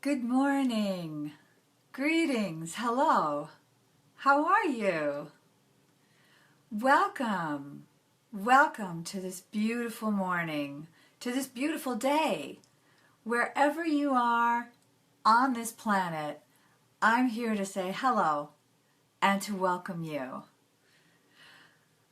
Good morning. Greetings. Hello. How are you? Welcome. Welcome to this beautiful morning, to this beautiful day. Wherever you are on this planet, I'm here to say hello and to welcome you.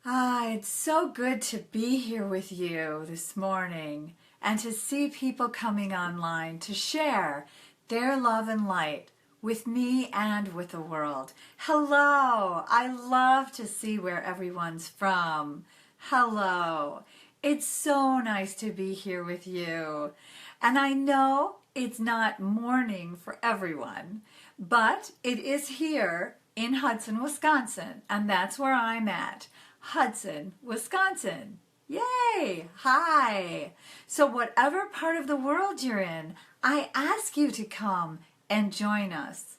It's so good to be here with you this morning and to see people coming online to share their love and light with me and with the world. Hello! I love to see where everyone's from. Hello! It's so nice to be here with you. And I know it's not morning for everyone, but it is here in Hudson, Wisconsin, and that's where I'm at. Hudson, Wisconsin. Yay! Hi! So whatever part of the world you're in, I ask you to come and join us.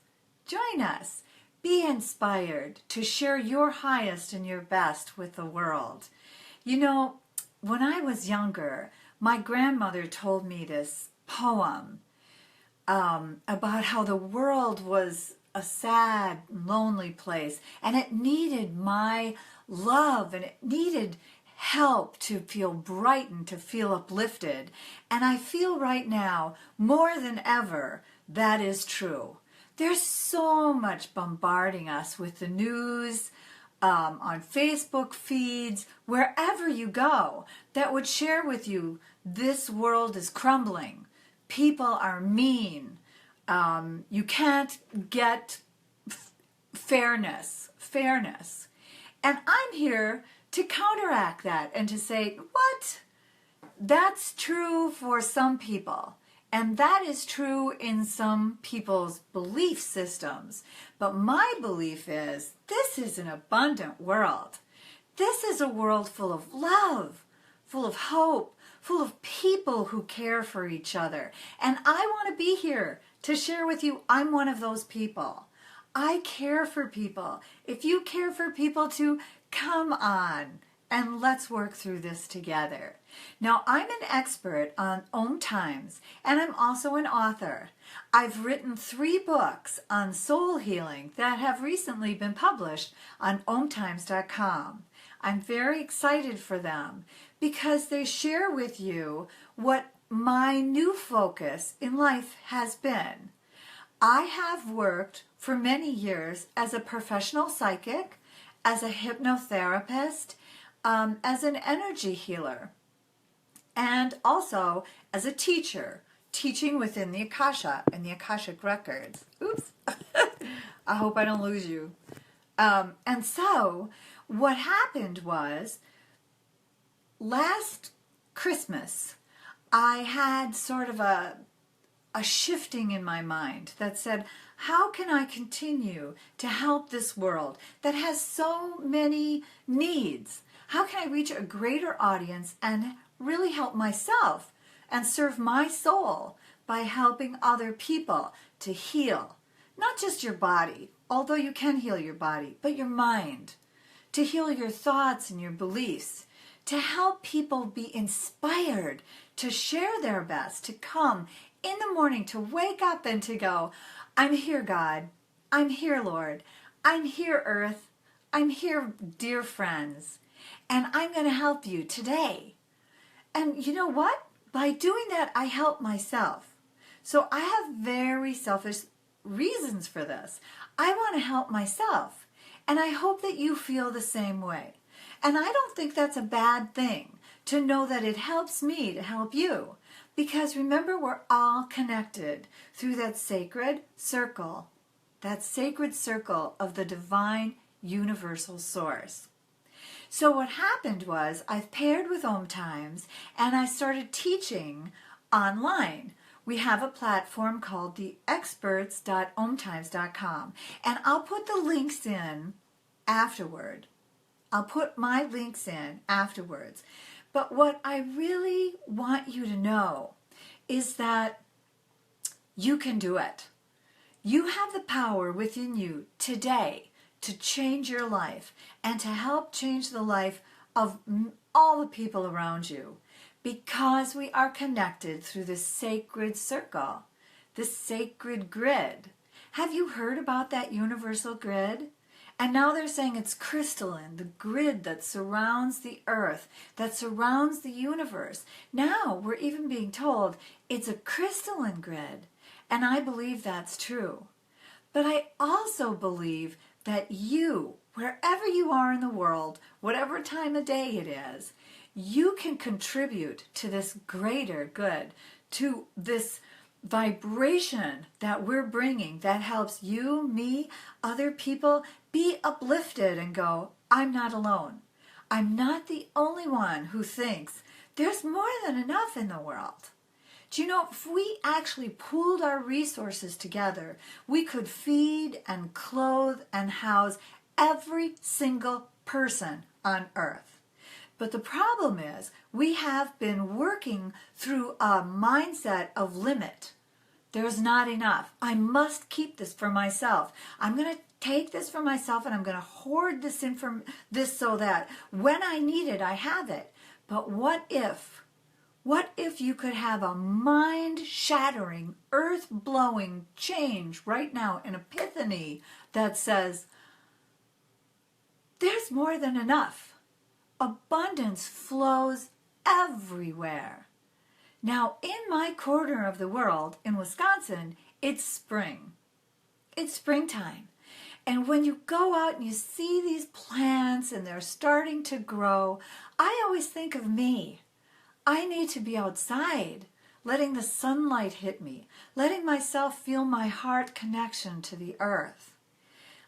Join us. Be inspired to share your highest and your best with the world. You know, when I was younger, my grandmother told me this poem about how the world was a sad, lonely place, and it needed my love, and it needed help to feel brightened, to feel uplifted. And I feel right now, more than ever, that is true. There's so much bombarding us with the news, on Facebook feeds, wherever you go, that would share with you, this world is crumbling. People are mean. You can't get fairness. And I'm here to counteract that and to say, what? That's true for some people. And that is true in some people's belief systems. But my belief is this is an abundant world. This is a world full of love, full of hope, full of people who care for each other. And I want to be here to share with you, I'm one of those people. I care for people. If you care for people too, come on and let's work through this together. Now, I'm an expert on Om Times, and I'm also an author. I've written 3 books on soul healing that have recently been published on omtimes.com. I'm very excited for them because they share with you what my new focus in life has been. I have worked for many years as a professional psychic, as a hypnotherapist, as an energy healer, and also as a teacher, teaching within the Akasha and the Akashic records. Oops, I hope I don't lose you. And so what happened was, last Christmas, I had sort of a shifting in my mind that said, how can I continue to help this world that has so many needs? How can I reach a greater audience and really help myself and serve my soul by helping other people to heal? Not just your body, although you can heal your body, but your mind, to heal your thoughts and your beliefs, to help people be inspired to share their best, to come in the morning, to wake up and to go, I'm here, God. I'm here, Lord. I'm here, Earth. I'm here, dear friends. And I'm going to help you today. And you know what? By doing that, I help myself. So I have very selfish reasons for this. I want to help myself. And I hope that you feel the same way. And I don't think that's a bad thing to know that it helps me to help you. Because remember, we're all connected through that sacred circle of the divine universal source. So what happened was, I've paired with Om Times and I started teaching online. We have a platform called the experts.omtimes.com, and I'll put the links in afterward. I'll put my links in afterwards. But what I really want you to know is that you can do it. You have the power within you today to change your life and to help change the life of all the people around you, because we are connected through this sacred circle, this sacred grid. Have you heard about that universal grid? And now they're saying it's crystalline, the grid that surrounds the earth, that surrounds the universe. Now we're even being told it's a crystalline grid. And I believe that's true. But I also believe that you, wherever you are in the world, whatever time of day it is, you can contribute to this greater good, to this vibration that we're bringing that helps you, me, other people be uplifted and go, I'm not alone. I'm not the only one who thinks there's more than enough in the world. Do you know, if we actually pooled our resources together, we could feed and clothe and house every single person on earth. But the problem is we have been working through a mindset of limit. There's not enough. I must keep this for myself. I'm going to take this for myself and I'm going to hoard this so that when I need it, I have it. But what if you could have a mind-shattering, earth-blowing change right now, an epiphany that says, there's more than enough. Abundance flows everywhere. Now, in my corner of the world, in Wisconsin, it's spring. It's springtime. And when you go out and you see these plants and they're starting to grow, I always think of me. I need to be outside, letting the sunlight hit me, letting myself feel my heart connection to the earth,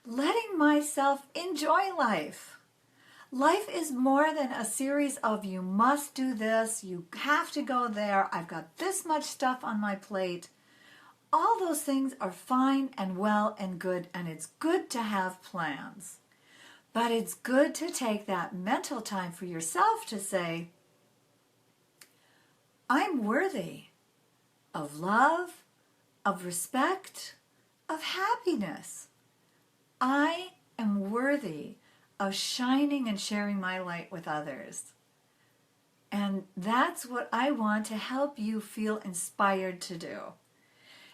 letting myself enjoy life. Life is more than a series of you must do this, you have to go there, I've got this much stuff on my plate. All those things are fine and well and good, and it's good to have plans. But it's good to take that mental time for yourself to say, I'm worthy of love, of respect, of happiness. I am worthy of shining and sharing my light with others. And that's what I want to help you feel inspired to do.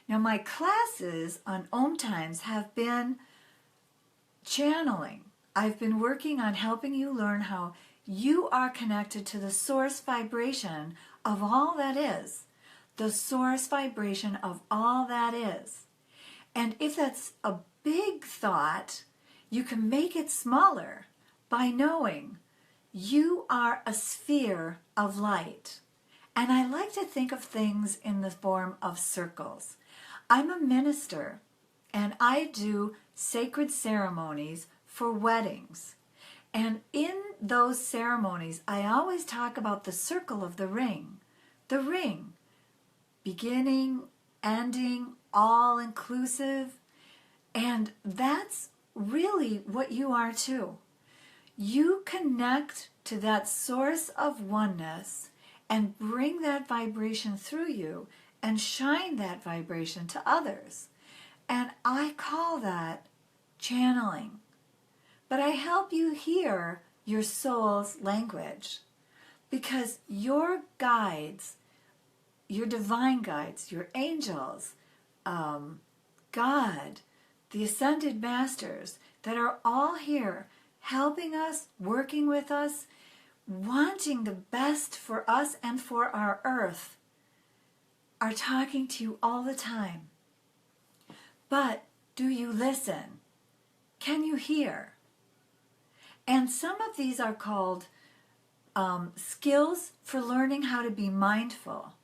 Now, my classes on Om Times have been channeling. I've been working on helping you learn how you are connected to the source vibration of all that is. The source vibration of all that is. And if that's a big thought, you can make it smaller by knowing you are a sphere of light. And I like to think of things in the form of circles. I'm a minister and I do sacred ceremonies for weddings. And in those ceremonies, I always talk about the circle of the ring. The ring, beginning, ending, all inclusive. And that's really what you are too. You connect to that source of oneness and bring that vibration through you and shine that vibration to others. And I call that channeling. But I help you hear your soul's language, because your guides, your divine guides, your angels, God, the ascended masters that are all here helping us, working with us, wanting the best for us and for our earth, are talking to you all the time. But do you listen? Can you hear? And some of these are called skills for learning how to be mindful,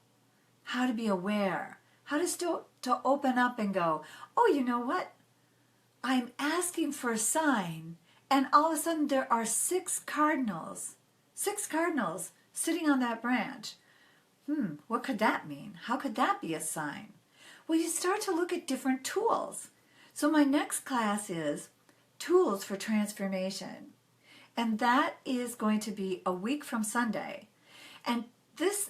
how to be aware, how to open up and go, oh, you know what? I'm asking for a sign, and all of a sudden there are six cardinals sitting on that branch. What could that mean? How could that be a sign? Well, you start to look at different tools. So my next class is Tools for Transformation. And that is going to be a week from Sunday. And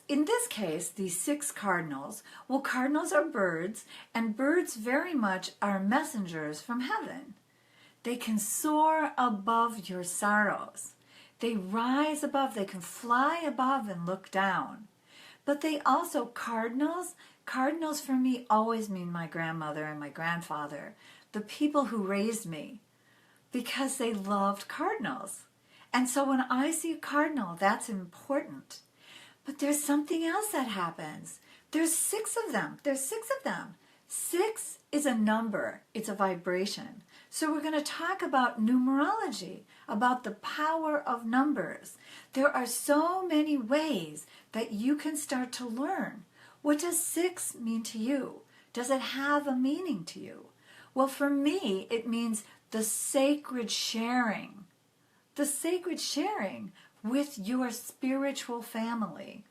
in this case, these six cardinals, well, cardinals are birds, and birds very much are messengers from heaven. They can soar above your sorrows. They rise above, they can fly above and look down. But they also, cardinals for me always mean my grandmother and my grandfather, the people who raised me, because they loved cardinals. And so when I see a cardinal, that's important. But there's something else that happens. There's 6 of them. There's 6 of them. 6 is a number. It's a vibration. So we're going to talk about numerology, about the power of numbers. There are so many ways that you can start to learn. What does 6 mean to you? Does it have a meaning to you? Well, for me, it means the sacred sharing. The sacred sharing with your spiritual family.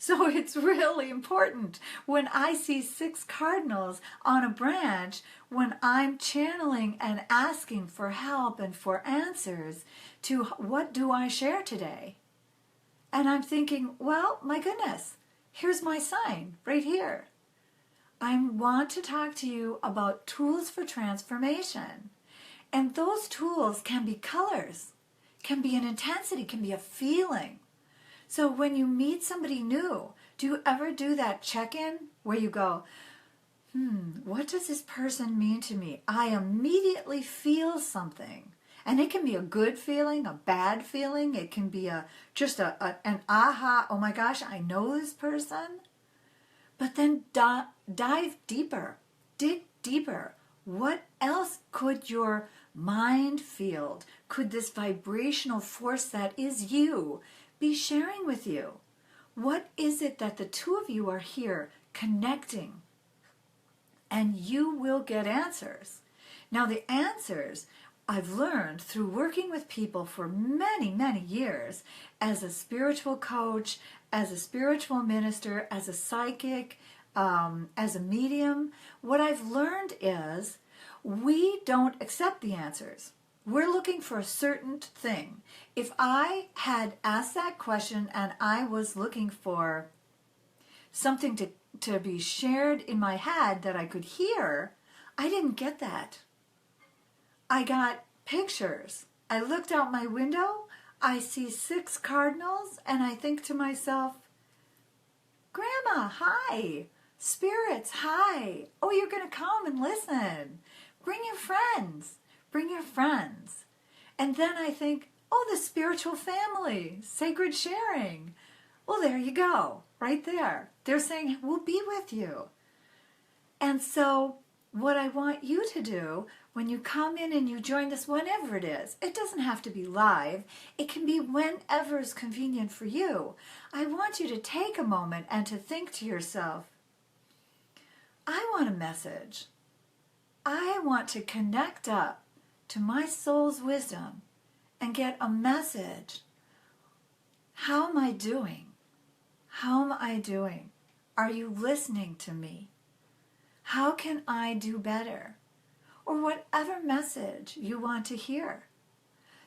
So it's really important when I see 6 cardinals on a branch, when I'm channeling and asking for help and for answers to what do I share today? And I'm thinking, well, my goodness, here's my sign right here. I want to talk to you about tools for transformation. And those tools can be colors, can be an intensity, can be a feeling. So when you meet somebody new, do you ever do that check-in where you go, what does this person mean to me? I immediately feel something. And it can be a good feeling, a bad feeling. It can be just an aha, oh my gosh, I know this person. But then dive deeper, dig deeper. What else could your mind field, could this vibrational force that is you be sharing with you? What is it that the 2 of you are here connecting? And you will get answers. Now the answers I've learned through working with people for many, many years as a spiritual coach, as a spiritual minister, as a psychic, as a medium. What I've learned is we don't accept the answers. We're looking for a certain thing. If I had asked that question and I was looking for something to be shared in my head that I could hear, I didn't get that. I got pictures. I looked out my window, I see 6 cardinals, and I think to myself, Grandma, hi. Spirits, hi. Oh, you're going to come and listen. Bring your friends. Bring your friends. And then I think, oh, the spiritual family, sacred sharing. Well, there you go, right there. They're saying, we'll be with you. And so what I want you to do when you come in and you join this, whenever it is, it doesn't have to be live. It can be whenever is convenient for you. I want you to take a moment and to think to yourself, I want a message. I want to connect up to my soul's wisdom and get a message. How am I doing? How am I doing? Are you listening to me? How can I do better? Or whatever message you want to hear.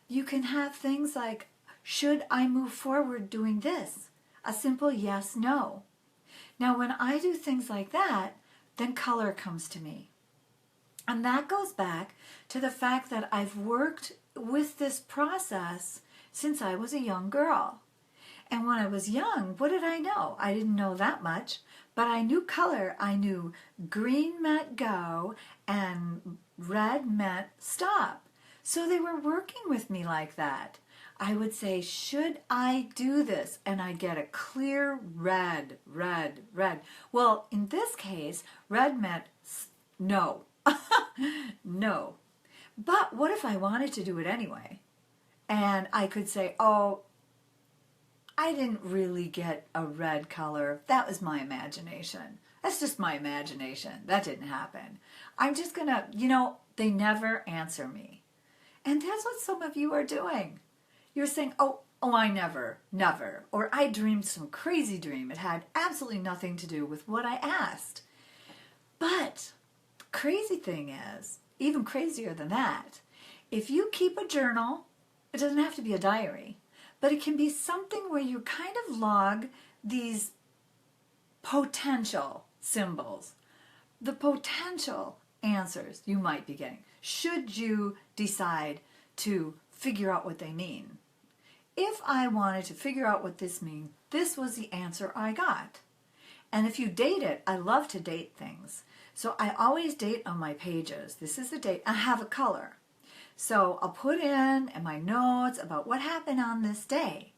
You can have things like, should I move forward doing this? A simple yes, no. Now when I do things like that, then color comes to me. And that goes back to the fact that I've worked with this process since I was a young girl. And when I was young, what did I know? I didn't know that much, but I knew color. I knew green meant go and red meant stop. So they were working with me like that. I would say, should I do this? And I'd get a clear red, red, red. Well, in this case, red meant no. No. But what if I wanted to do it anyway? And I could say, oh, I didn't really get a red color. That was my imagination. That's just my imagination. That didn't happen. I'm just going to, they never answer me. And that's what some of you are doing. You're saying, oh, I never. Or I dreamed some crazy dream. It had absolutely nothing to do with what I asked. But the crazy thing is, even crazier than that, if you keep a journal, it doesn't have to be a diary, but it can be something where you kind of log these potential symbols, the potential answers you might be getting, should you decide to figure out what they mean. If I wanted to figure out what this means, this was the answer I got. And if you date it, I love to date things. So I always date on my pages. This is the date. I have a color. So I'll put in my notes about what happened on this day.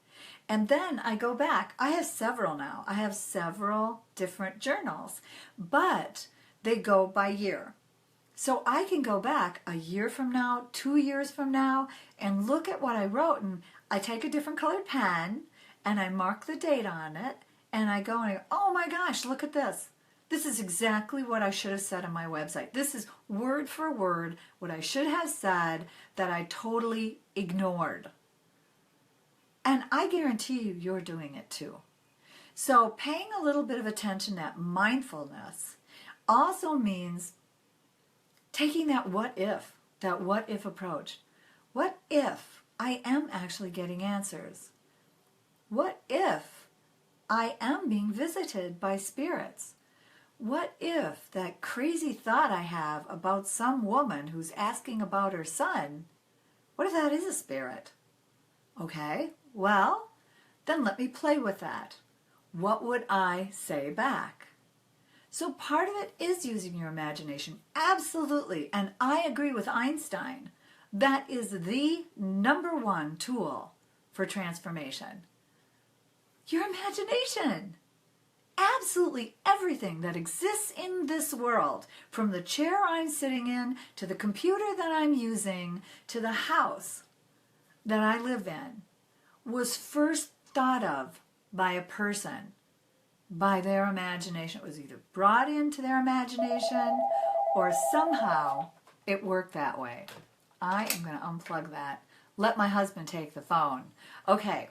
And then I go back. I have several now. I have several different journals, but they go by year. So I can go back a year from now, 2 years from now, and look at what I wrote. And I take a different colored pen and I mark the date on it. And I go and I go, oh my gosh, look at this. This is exactly what I should have said on my website. This is word for word what I should have said that I totally ignored. And I guarantee you, you're doing it too. So paying a little bit of attention, that mindfulness, also means taking that what if approach. What if I am actually getting answers? What if I am being visited by spirits? What if that crazy thought I have about some woman who's asking about her son, what if that is a spirit? Okay, well, then let me play with that. What would I say back? So part of it is using your imagination, absolutely, and I agree with Einstein. That is the #1 tool for transformation. Your imagination. Absolutely everything that exists in this world, from the chair I'm sitting in, to the computer that I'm using, to the house that I live in, was first thought of by a person, by their imagination. It was either brought into their imagination or somehow it worked that way. I am going to unplug that. Let my husband take the phone. Okay,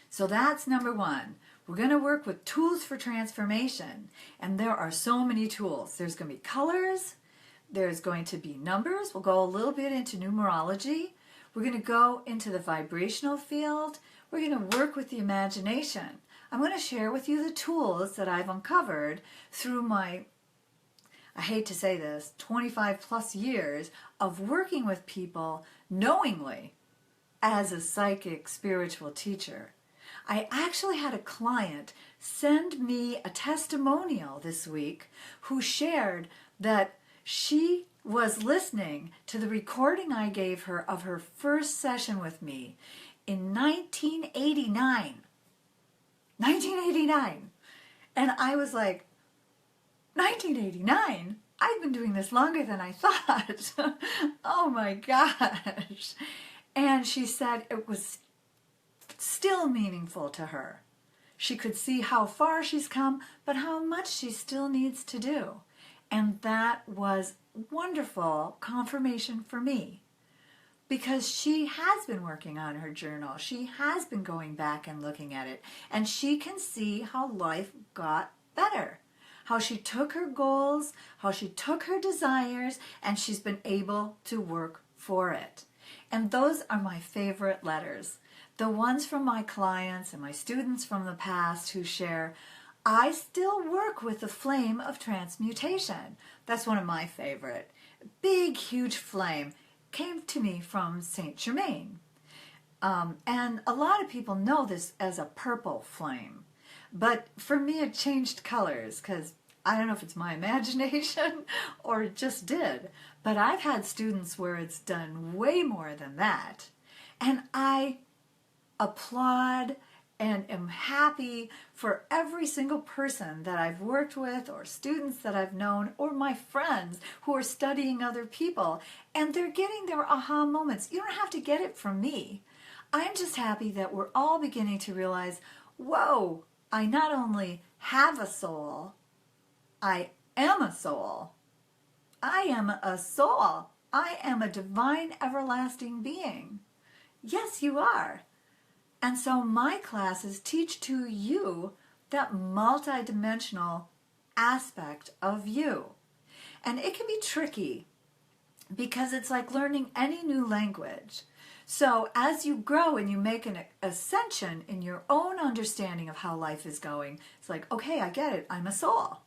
so that's #1. We're going to work with tools for transformation, and there are so many tools. There's going to be colors, there's going to be numbers. We'll go a little bit into numerology. We're going to go into the vibrational field. We're going to work with the imagination. I'm going to share with you the tools that I've uncovered through my, I hate to say this, 25 plus years of working with people knowingly as a psychic spiritual teacher. I actually had a client send me a testimonial this week who shared that she was listening to the recording I gave her of her first session with me in 1989. 1989. And I was like, 1989? I've been doing this longer than I thought. Oh my gosh. And she said it was still meaningful to her. She could see how far she's come, but how much she still needs to do. And that was wonderful confirmation for me, because she has been working on her journal. She has been going back and looking at it, and she can see how life got better, how she took her goals, how she took her desires, and she's been able to work for it. And those are my favorite letters. The ones from my clients and my students from the past who share, I still work with the flame of transmutation. That's one of my favorite. Big, huge flame. Came to me from Saint Germain. And a lot of people know this as a purple flame. But for me, it changed colors because I don't know if it's my imagination or it just did. But I've had students where it's done way more than that. And I applaud and am happy for every single person that I've worked with, or students that I've known, or my friends who are studying other people, and they're getting their aha moments. You don't have to get it from me. I'm just happy that we're all beginning to realize, whoa, I not only have a soul, I am a soul. I am a soul. I am a divine, everlasting being. Yes, you are. And so my classes teach to you that multidimensional aspect of you. And it can be tricky because it's like learning any new language. So as you grow and you make an ascension in your own understanding of how life is going, it's like, okay, I get it, I'm a soul.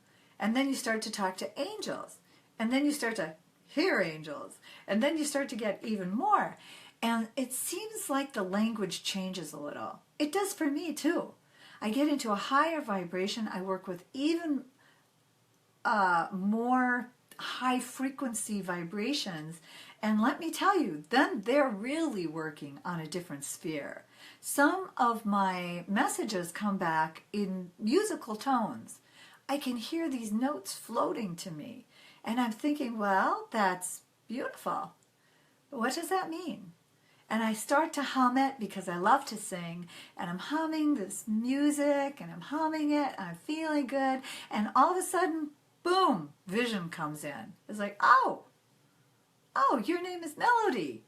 And then you start to talk to angels. And then you start to hear angels. And then you start to get even more. And it seems like the language changes a little. It does for me too. I get into a higher vibration. I work with even more high frequency vibrations. And let me tell you, then they're really working on a different sphere. Some of my messages come back in musical tones. I can hear these notes floating to me. And I'm thinking, well, that's beautiful. What does that mean? And I start to hum it because I love to sing. And I'm humming this music and I'm humming it. And I'm feeling good. And all of a sudden, boom, vision comes in. It's like, oh, your name is Melody.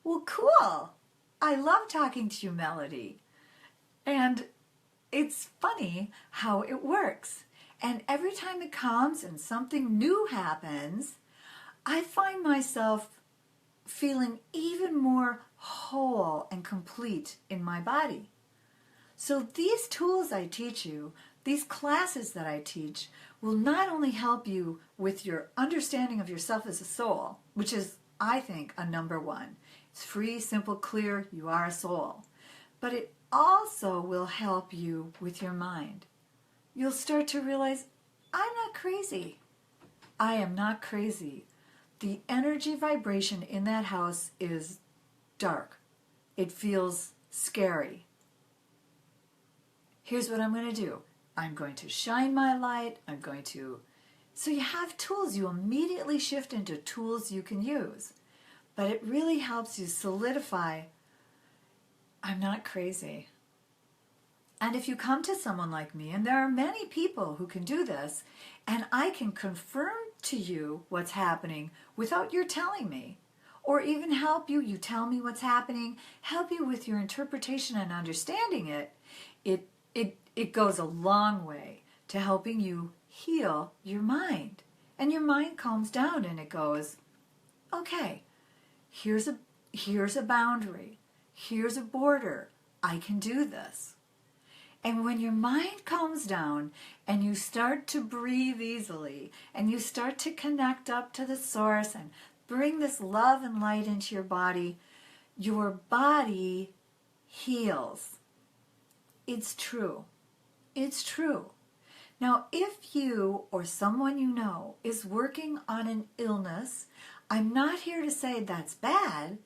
Well, cool. I love talking to you, Melody. And it's funny how it works. And every time it comes and something new happens, I find myself feeling even more whole and complete in my body. So these tools I teach you, these classes that I teach, will not only help you with your understanding of yourself as a soul, which is, I think, a number one. It's free, simple, clear, you are a soul. But it also will help you with your mind. You'll start to realize, I'm not crazy. I am not crazy. The energy vibration in that house is dark. It feels scary. Here's what I'm going to do. I'm going to shine my light. So you have tools. You immediately shift into tools you can use. But it really helps you solidify, I'm not crazy. And if you come to someone like me, and there are many people who can do this, and I can confirm to you what's happening without your telling me, or even help you, you tell me what's happening, help you with your interpretation and understanding it, it goes a long way to helping you heal your mind. And your mind calms down and it goes, okay, here's a boundary, here's a border, I can do this. And when your mind calms down and you start to breathe easily and you start to connect up to the source and bring this love and light into your body heals. It's true. It's true. Now, if you or someone you know is working on an illness, I'm not here to say that's bad.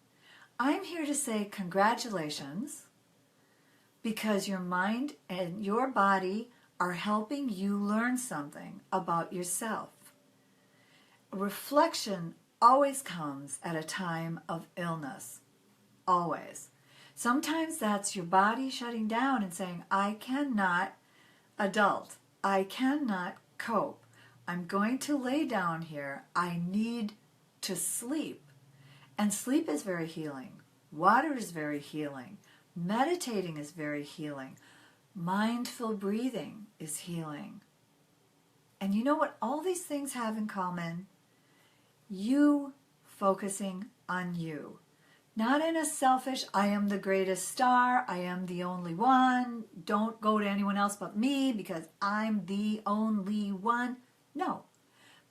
I'm here to say congratulations, because your mind and your body are helping you learn something about yourself. Reflection always comes at a time of illness. Always. Sometimes that's your body shutting down and saying, I cannot adult. I cannot cope. I'm going to lay down here. I need to sleep. And sleep is very healing. Water is very healing. Meditating is very healing. Mindful breathing is healing. And you know what all these things have in common? You focusing on you. Not in a selfish, I am the greatest star, I am the only one, don't go to anyone else but me because I'm the only one. No.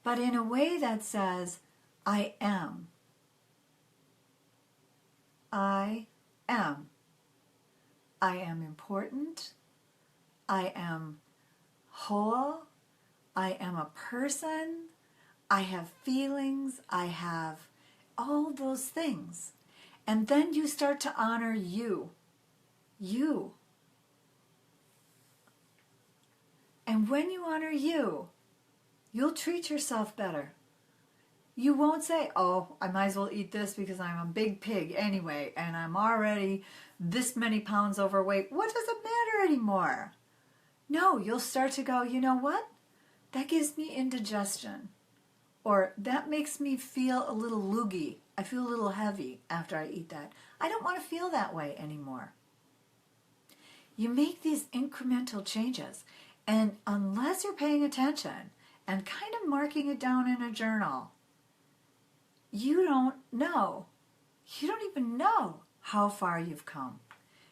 But in a way that says, I am. I am. I am important. I am whole. I am a person. I have feelings. I have all those things. And then you start to honor you. You. And when you honor you, you'll treat yourself better. You won't say, oh, I might as well eat this because I'm a big pig anyway, and I'm already this many pounds overweight. What does it matter anymore? No, you'll start to go, you know what? That gives me indigestion. Or that makes me feel a little loogie. I feel a little heavy after I eat that. I don't want to feel that way anymore. You make these incremental changes, and unless you're paying attention and kind of marking it down in a journal, you don't know. You don't even know how far you've come,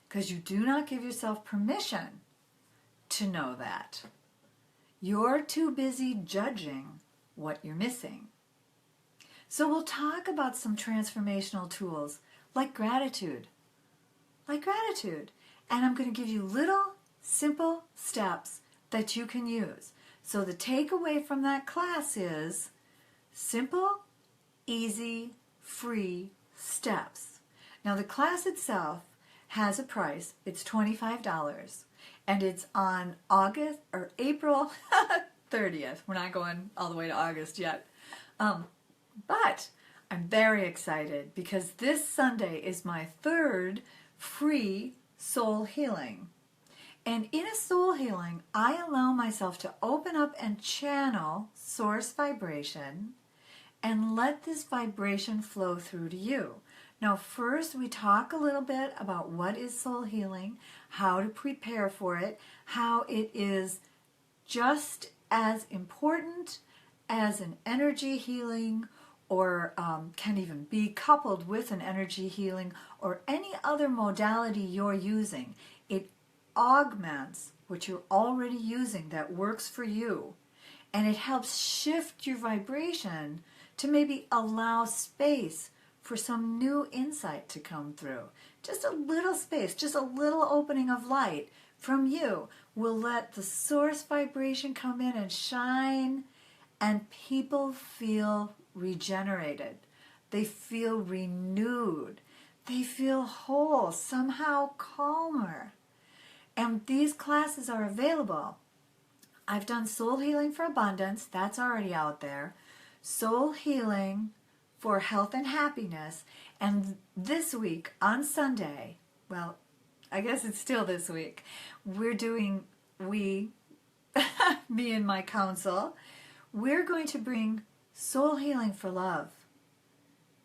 because you do not give yourself permission to know that. You're too busy judging what you're missing. So we'll talk about some transformational tools like gratitude. Like gratitude. And I'm going to give you little simple steps that you can use. So the takeaway from that class is simple, easy, free steps. Now the class itself has a price. It's $25 and it's on April 30th. We're not going all the way to August yet. But I'm very excited because this Sunday is my third free soul healing. And in a soul healing, I allow myself to open up and channel source vibration and let this vibration flow through to you. Now, first we talk a little bit about what is soul healing, how to prepare for it, how it is just as important as an energy healing, or can even be coupled with an energy healing or any other modality you're using. It augments what you're already using that works for you, and it helps shift your vibration to maybe allow space for some new insight to come through. Just a little space, just a little opening of light from you will let the source vibration come in and shine, and people feel regenerated. They feel renewed. They feel whole, somehow calmer. And these classes are available. I've done Soul Healing for Abundance. That's already out there. Soul Healing for Health and Happiness. And this week, on Sunday, well, I guess it's still this week, we're doing, me and my council, we're going to bring Soul Healing for Love.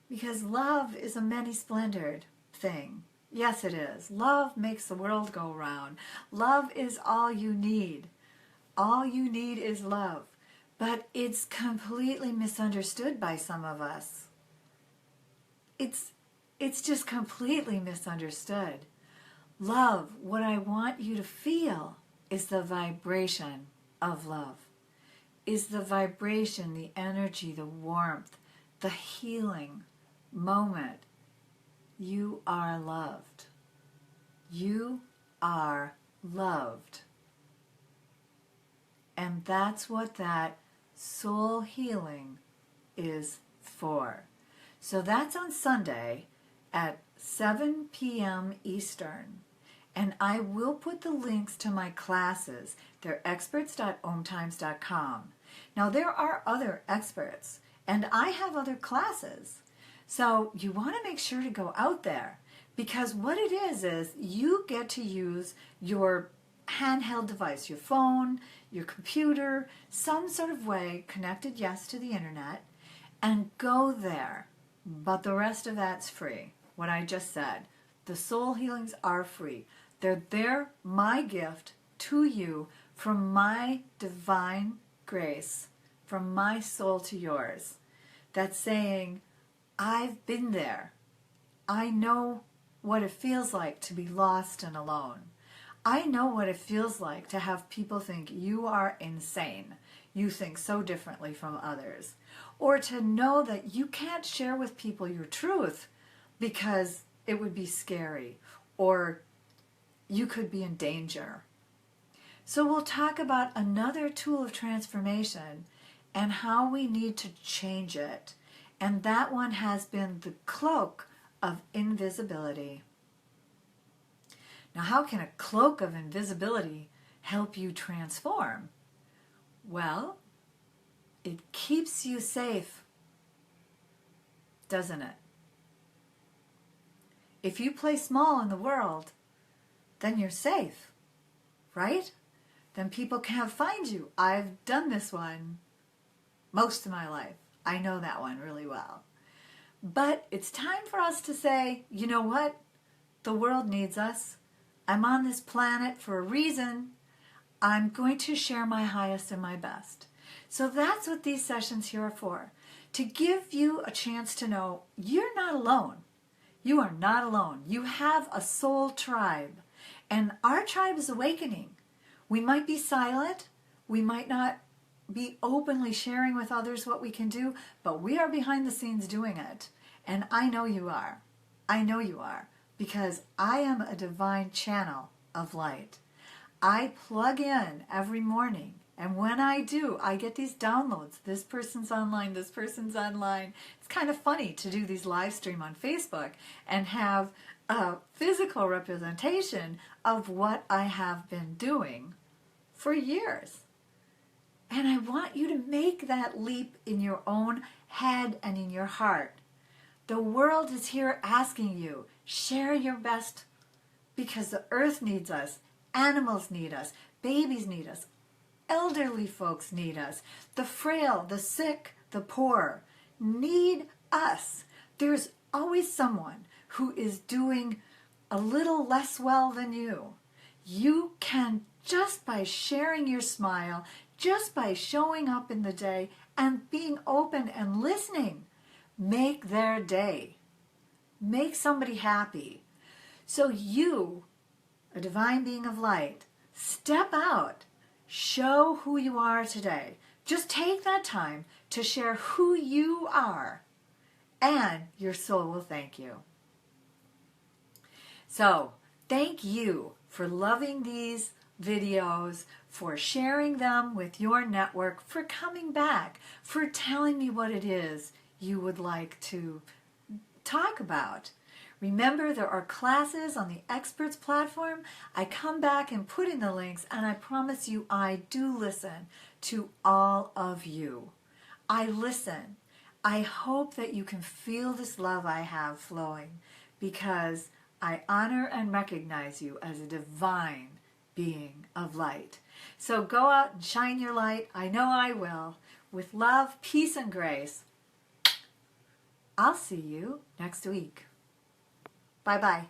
Because love is a many-splendored thing. Yes, it is. Love makes the world go round. Love is all you need. All you need is love. But it's completely misunderstood by some of us. It's just completely misunderstood. Love, what I want you to feel is the vibration of love. Is the vibration, the energy, the warmth, the healing moment. You are loved. You are loved. And that's what that soul healing is for. So that's on Sunday at 7 p.m. Eastern. And I will put the links to my classes. They're experts.omtimes.com. Now there are other experts, and I have other classes. So you want to make sure to go out there, because what it is you get to use your handheld device, your phone, your computer, some sort of way connected, yes, to the internet, and go there. But the rest of that's free. What I just said. The soul healings are free. They're my gift to you from my divine grace, from my soul to yours. That's saying, I've been there. I know what it feels like to be lost and alone. I know what it feels like to have people think you are insane. You think so differently from others. Or to know that you can't share with people your truth because it would be scary, or you could be in danger. So we'll talk about another tool of transformation and how we need to change it. And that one has been the cloak of invisibility. Now, how can a cloak of invisibility help you transform? Well, it keeps you safe, doesn't it? If you play small in the world, then you're safe, right? Then people can't find you. I've done this one most of my life. I know that one really well. But it's time for us to say, you know what? The world needs us. I'm on this planet for a reason. I'm going to share my highest and my best. So that's what these sessions here are for. To give you a chance to know you're not alone. You are not alone. You have a soul tribe. And our tribe is awakening. We might be silent. We might not be openly sharing with others what we can do, but we are behind the scenes doing it. And I know you are. I know you are, because I am a divine channel of light. I plug in every morning. And when I do, I get these downloads. This person's online, this person's online. It's kind of funny to do these live stream on Facebook and have a physical representation of what I have been doing for years. And I want you to make that leap in your own head and in your heart. The world is here asking you, share your best, because the earth needs us, animals need us, babies need us, elderly folks need us, the frail, the sick, the poor need us. There's always someone who is doing a little less well than you. You can, just by sharing your smile, just by showing up in the day and being open and listening, make their day. Make somebody happy. So you, a divine being of light, step out. Show who you are today. Just take that time to share who you are, and your soul will thank you. So, thank you for loving these videos, for sharing them with your network, for coming back, for telling me what it is you would like to talk about. Remember, there are classes on the Experts platform. I come back and put in the links, and I promise you I do listen to all of you. I listen. I hope that you can feel this love I have flowing, because I honor and recognize you as a divine being of light. So go out and shine your light. I know I will. With love, peace, and grace. I'll see you next week. Bye-bye.